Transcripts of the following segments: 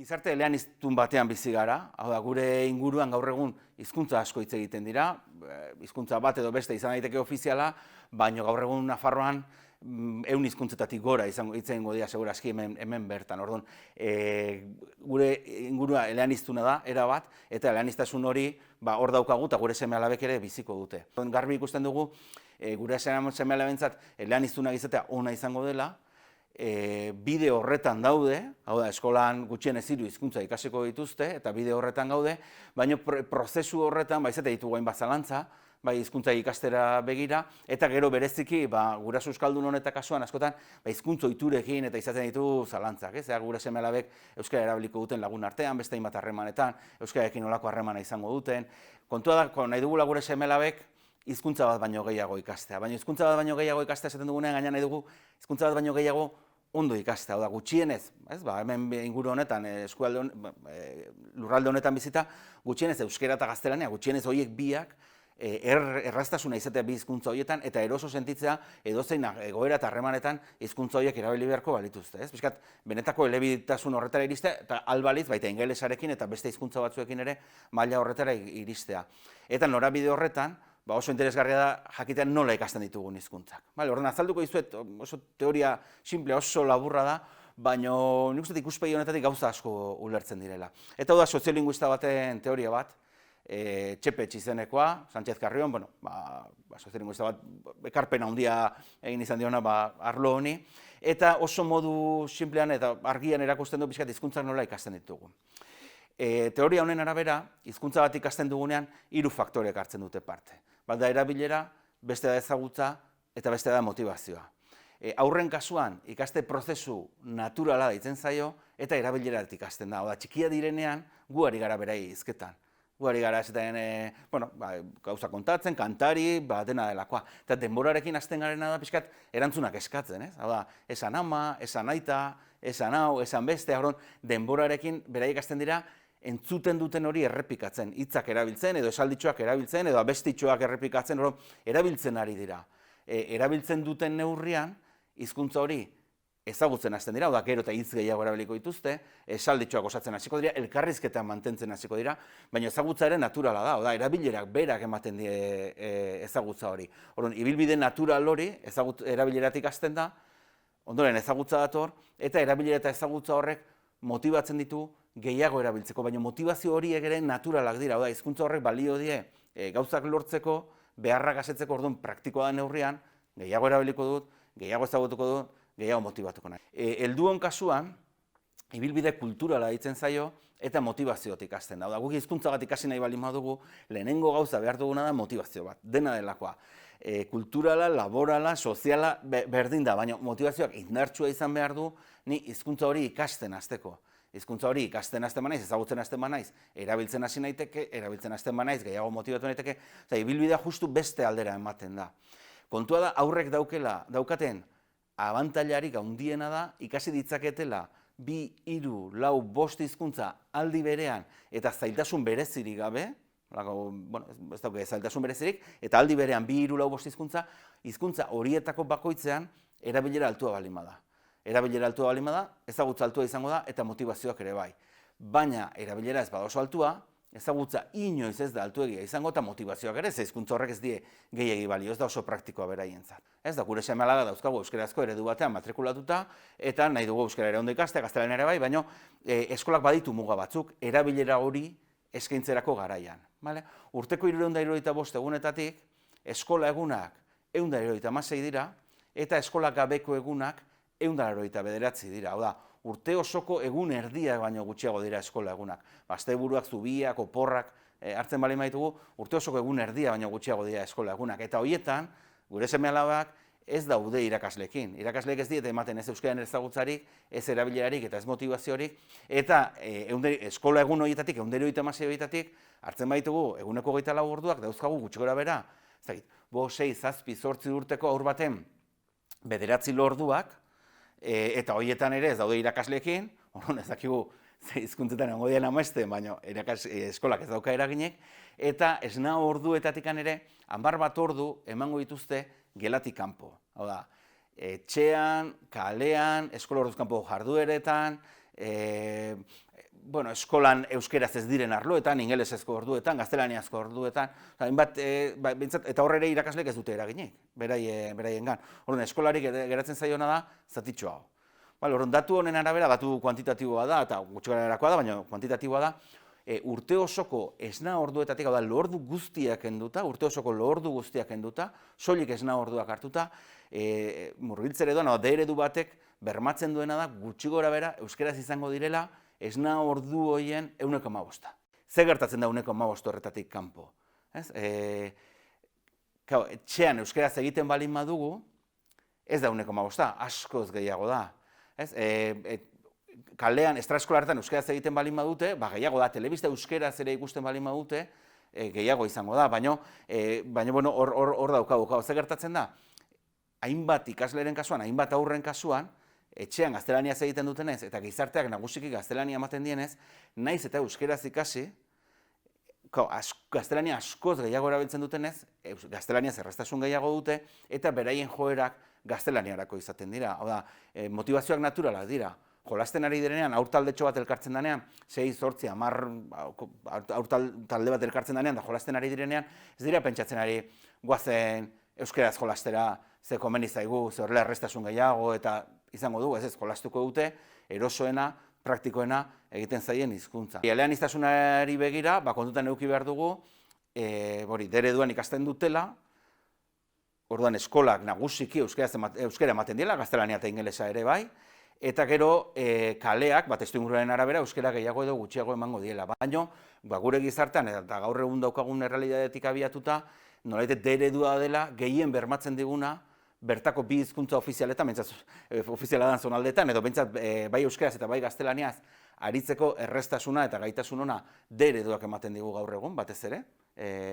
Gizarte eleaniztun batean bizi gara, hau da, gure inguruan gaur egun hizkuntza asko hitz egiten dira, hizkuntza bat edo beste izan daiteke ofiziala, baina gaur egun Nafarroan 100 hizkuntzetatik gora hitz egingo dira segurazki hemen bertan. Orduan, gure ingurua eleaniztuna da, erabat, eta eleaniztasun hori hor daukagu eta gure seme-alabek ere biziko dute. Garbi ikusten dugu, gure seme-alabentzat eleaniztunak izatea ona izango dela, bide horretan daude, hau da, eskolan gutxienez 3 hizkuntza ikasiko dituzte, eta bide horretan gaude, baina prozesu horretan, izate ditugu hainbat zalantza, hizkuntza ikastera begira, eta gero bereziki, guraso euskaldun honetak kasuan askotan, hizkuntza ohiturekin eta izaten ditugu zalantzak, gure seme-alabek euskara erabiliko duten lagun artean, beste hainbat harremanetan, euskararekin nolako harremana izango duten. Kontua da, nahi dugula gure seme-alabek hizkuntza bat baino gehiago ikastea. Baina hizkuntza bat baino gehiago ikastea esaten dugunean, gaina nahi dugu hizkuntza bat baino gehiago ondo ikastea. Hau da, gutxienez, hemen inguru honetan, lurralde honetan bizita, gutxienez euskara eta gaztelania, gutxienez horiek biak, erraztasuna izatea bi hizkuntza horietan, eta eroso sentitzea edozein egoera eta harremanetan hizkuntza horiek erabili beharko balituzte. Piskat, benetako elebitasun horretara iristea, eta albaliz, baita ingelesarekin eta beste hizkuntza batzuekin ere maila horretara iristea. Eta norabide horretan, oso interesgarria da jakitean nola ikasten ditugun hizkuntzak. Orduan, azalduko dizuet, oso teoria simple, oso laburra da, baina nik uste ikuspegi honetatik gauza asko ulertzen direla. Eta hau da soziolinguista baten teoria bat, Txepetx izenekoa, Sánchez Carrion, soziolinguista bat, ekarpen handia egin izan diona arlo honi, eta oso modu simplean eta argian erakusten du pixkat hizkuntzak nola ikasten ditugu. Teoria honen arabera, hizkuntza bat ikasten dugunean 3 faktorek hartzen dute parte. Bat da erabilera, beste da ezagutza eta beste da motivazioa. Haurren kasuan ikaste prozesu naturala deitzen zaio eta erabileratik ikasten da. Oda, txikia direnean gu ari gara berai hizketan. Gu ari gara esaten, gauza kontatzen, kantari, dena delakoa. Eta denborarekin hasten garena da pixkat erantzunak eskatzen, ez? Hau da, esan ama, esan aita, esan hau, esan beste, denborarekin beraiek hasten dira entzuten duten hori errepikatzen, hitzak erabiltzen, edo esalditxoak erabiltzen, edo abestitxoak errepikatzen, erabiltzen ari dira. Erabiltzen duten neurrian, hizkuntza hori ezagutzen hasten dira, gero eta hitz gehiago erabiliko dituzte, esalditxoak osatzen hasiko dira, elkarrizketan mantentzen hasiko dira, baina ezagutza ere naturala da, erabilerak berak ematen die ezagutza hori. Ibilbide natural hori erabileratik hasten da, ondoren ezagutza dator, eta erabilera eta ezagutza horrek motibatzen ditu gehiago erabiltzeko, baina motivazio horiek ere naturalak dira, hizkuntza horrek balio die gauzak lortzeko, beharrak asetzeko, orduan praktikoa da neurrian, gehiago erabiliko dut, gehiago ezagutuko dut, gehiago motibatuko nahi. Helduon kasuan, ibilbide kulturala ditzen zaio, eta motivaziotik hasten da. Guk hizkuntza bat ikasi nahi baldin badugu, lehenengo gauza behar duguna da motivazio bat, dena delakoa. Kulturala, laborala, soziala, berdin da, baina motivazioak indartsua izan behar du, ni hizkuntza hori ikasten hasteko. Hizkuntza hori ikasten hasten banaiz, ezagutzen hasten banaiz, erabiltzen hasi naiteke, erabiltzen hasten banaiz, gehiago motibatu naiteke, eta ibilbidea justu beste aldera ematen da. Kontua da, aurrek daukaten abantailarik handiena da, ikasi ditzaketela 2, 3, 4, 5 hizkuntza aldi berean eta zailtasun berezirik gabe, ez dauke zailtasun berezirik, eta aldi berean 2, 3, 4, 5 hizkuntza horietako bakoitzean erabilera altua baldin bada. Erabilera altua baldin bada, ezagutza altua izango da eta motivazioak ere bai. Baina erabilera ez bada oso altua, ezagutza inoiz ez da altuegia izango eta motivazioak ere, ze hizkuntza horrek ez die gehiegi balio, ez da oso praktikoa beraientzat. Ez da, gure seme-alabak dauzkagu euskarazko eredu batean matrikulatuta, eta nahi dugu euskara ere ondo ikastea, gaztelania ere bai, baina eskolak baditu muga batzuk, erabilera hori eskaintzerako garaian. Urteko 375 egunetatik, eskola egunak 176 dira, eta eskola gabeko egunak 189 dira. Hau da, urte osoko egun erdiak baino gutxiago dira eskola egunak. Asteburuak, zubiak, oporrak hartzen baldin baditugu, urte osoko egun erdia baino gutxiago dira eskola egunak. Eta horietan, gure seme-alabak ez daude irakasleekin. Irakasleek ez diete ematen ez euskararen ezagutzarik, ez erabilerarik eta ez motivaziorik, eta eskola egun horietatik, 176 horietatik, hartzen baditugu eguneko 24 orduak dauzkagu gutxi gorabehera, 5, 6, 7, 8 urteko haur baten 9 orduak, eta horietan ere ez daude irakasleekin, ez dakigu hizkuntzetan egongo diren amesten, baina eskolak ez dauka eraginek, eta esna orduetatik ere, 10 bat ordu emango dituzte gelatik kanpo. Hau da, etxean, kalean, eskola orduz kanpo jardueretan, eskolan euskeraz ez diren arloetan, ingelesezko orduetan, gaztelaniazko orduetan, eta hor ere irakasleek ez dute eraginik, beraiengan. Orduan, eskolarik geratzen zaiona da, zatitxoago. Datu honen arabera, datu kuantitatiboa da, eta gutxigarakoa da, baina kuantitatiboa da, urte osoko esna orduetatik, hau da, lordu guztiak enduta, urte osoko lordu guztiak enduta, soilik esna orduak hartuta, murgiltze ereduan, D-eredu batek bermatzen duena da, gutxi gora bera, euskeraz izango direla, esna ordu horien 1,5. Ze gertatzen da 1,5 horretatik kanpo? Etxean euskeraz egiten balin badugu, ez da 1,5, askoz gehiago da. Kalean, estraeskolartan euskeraz egiten balin badute, gehiago da, telebista euskeraz ere ikusten balin badute, gehiago izango da, baina hor daukagu. Ze gertatzen da? Hainbat ikasleren kasuan, hainbat aurren kasuan, etxean gaztelaniaz egiten dutenez, eta gizarteak nagusiki gaztelania ematen dienez, naiz eta euskeraz ikasi, gaztelania askoz gehiago erabiltzen dutenez, gaztelaniaz erraztasun gehiago dute, eta beraien joerak gaztelaniarako izaten dira. Hau da, motivazioak naturalak dira. Jolasten ari direnean, aurtaldetxo bat elkartzen denean, 6, 8, 10 aurtalde bat elkartzen denean, da jolasten ari direnean, ez dira pentsatzen ari guazen euskeraz jolastera, ze komeni zaigu, ze horrela erraztasun gehiago, eta izango dugu, ez jolastuko dute, erosoena, praktikoena egiten zaien hizkuntza. Eleaniztasunari begira, kontutan eduki behar dugu, D-ereduan ikasten dutela, orduan eskolak nagusiki euskera ematen diela, gaztelania eta ingelesa ere bai, eta gero kaleak, testuinguruaren arabera, euskera gehiago edo gutxiago emango diela. Baina, gure gizartean, eta gaur egun daukagun errealitatetik abiatuta, nolabait D-eredua dela, gehien bermatzen diguna, bertako bi hizkuntza ofizialetan, ofiziala dan zonaldetan, edo bentsat bai euskeraz eta bai gaztelaniaz, aritzeko erraztasuna eta gaitasun ona D-ereduak ematen digu gaur egun, batez ere,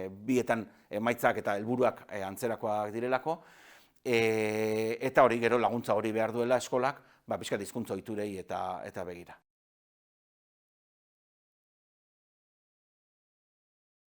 bietan emaitzak eta helburuak antzerakoak direlako, eta hori gero laguntza hori behar duela eskolak, pixkat hizkuntza ohiturei eta begira.